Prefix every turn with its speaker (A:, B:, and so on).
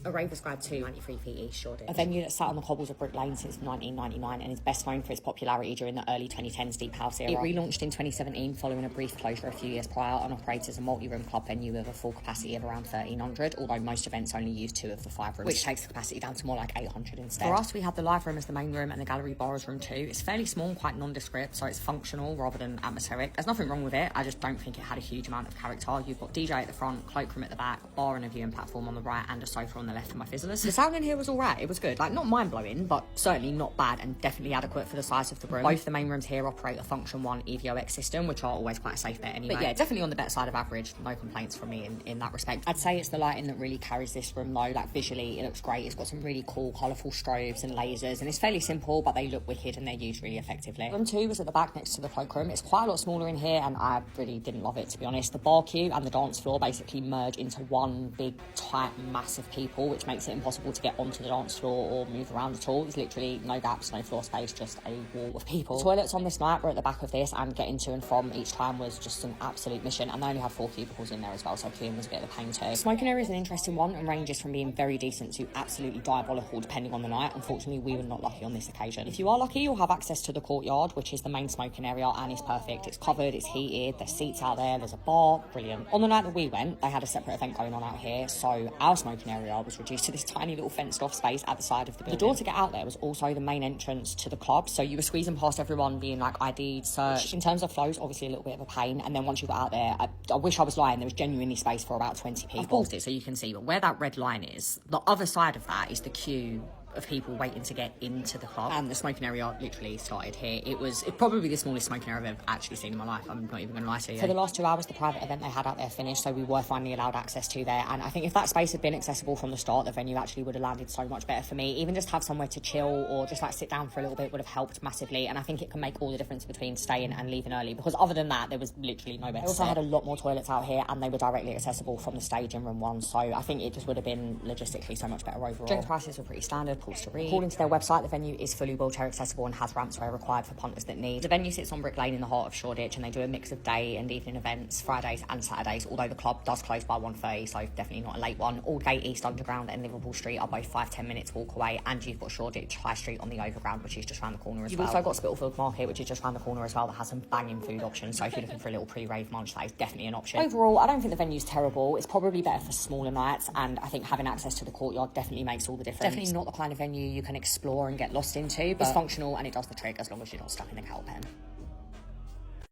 A: a rave was grabbed to 93 feet East Shoreditch.
B: A venue that sat on the cobbles of Brick Lane since 1999 and is best known for its popularity during the early 2010s Deep House era. It relaunched in 2017 following a brief closure a few years prior and operates as a multi-room club venue with a full capacity of around 1,300, although most events only use 2 of the 5 rooms, which takes the capacity down to more like 800 instead. For us, we had the live room as the main room and the gallery bar as room 2. It's fairly small and quite nondescript, so it's functional rather than atmospheric. There's nothing wrong with it, I just don't think it had a huge amount of character. You've got DJ at the front, cloakroom at the back, bar and a viewing platform on the right, and a sofa on the left for my fizzlers. The sound in here was alright, it was good. Like, not mind-blowing, but certainly not bad and definitely adequate for the size of the room. Both the main rooms here operate a Function 1 EVO X system, which are always quite a safe bet anyway. But yeah, definitely on the better side of average. No complaints from me in that respect. I'd say it's the lighting that really carries this room though. Like, visually, it looks great. It's got some really cool, colourful strobes and lasers, and it's fairly simple, but they look wicked and they're used really effectively. Room 2 was at the back next to the cloakroom. It's quite a lot smaller in here, and I really didn't love it, to be honest. The bar queue and the dance floor basically merge into one big, tight mass of people, which makes it impossible to get onto the dance floor or move around at all. There's literally no gaps, no floor space, just a wall of people. The toilets on this night were at the back of this, and getting to and from each time was just an absolute mission, and they only had 4 cubicles in there as well, so queuing was a bit of a pain too. The smoking area is an interesting one and ranges from being very decent to absolutely diabolical depending on the night. Unfortunately, we were not lucky on this occasion. If you are lucky, you'll have access to the courtyard, which is the main smoking area, and it's perfect. It's covered, it's heated, there's seats out there, there's a bar, brilliant. On the night that we went, they had a separate event going on out here, so our smoking area was reduced to this tiny little fenced off space at the side of the building. The door to get out there was also the main entrance to the club, so you were squeezing past everyone being like ID'd, searched. In terms of flows, obviously a little bit of a pain, and then once you got out there, I wish I was lying, there was genuinely space for about 20 people. I've paused it so you can see, but where that red line is, the other side of that is the queue of people waiting to get into the club, and the smoking area literally started here. It's probably the smallest smoking area I've ever actually seen in my life. I'm not even gonna lie to you. For the last 2 hours, the private event they had out there finished, so we were finally allowed access to there, and I think if that space had been accessible from the start, the venue actually would have landed so much better for me. Even just have somewhere to chill or just like sit down for a little bit would have helped massively, and I think it can make all the difference between staying and leaving early, because other than that, there was literally no better. They also had a lot more toilets out here, and they were directly accessible from the stage in room 1, so I think it just would have been logistically so much better overall. Drink prices were pretty standard, pulse to read. According to their website, the venue is fully wheelchair accessible and has ramps where required for punters that need. The venue sits on Brick Lane in the heart of Shoreditch, and they do a mix of day and evening events, Fridays and Saturdays, although the club does close by 1:30, so definitely not a late one. Aldgate East Underground and Liverpool Street are both 5-10 minutes walk away, and you've got Shoreditch High Street on the overground, which is just around the corner as well. You've also got Spitalfield Market, which is just around the corner as well, that has some banging food options, so if you're looking for a little pre-rave munch, that is definitely an option. Overall, I don't think the venue's terrible. It's probably better for smaller nights, and I think having access to the courtyard definitely makes all the difference. Definitely not the kind of venue you can explore and get lost into, but it's functional and it does the trick as long as you're not stuck in the cow pen.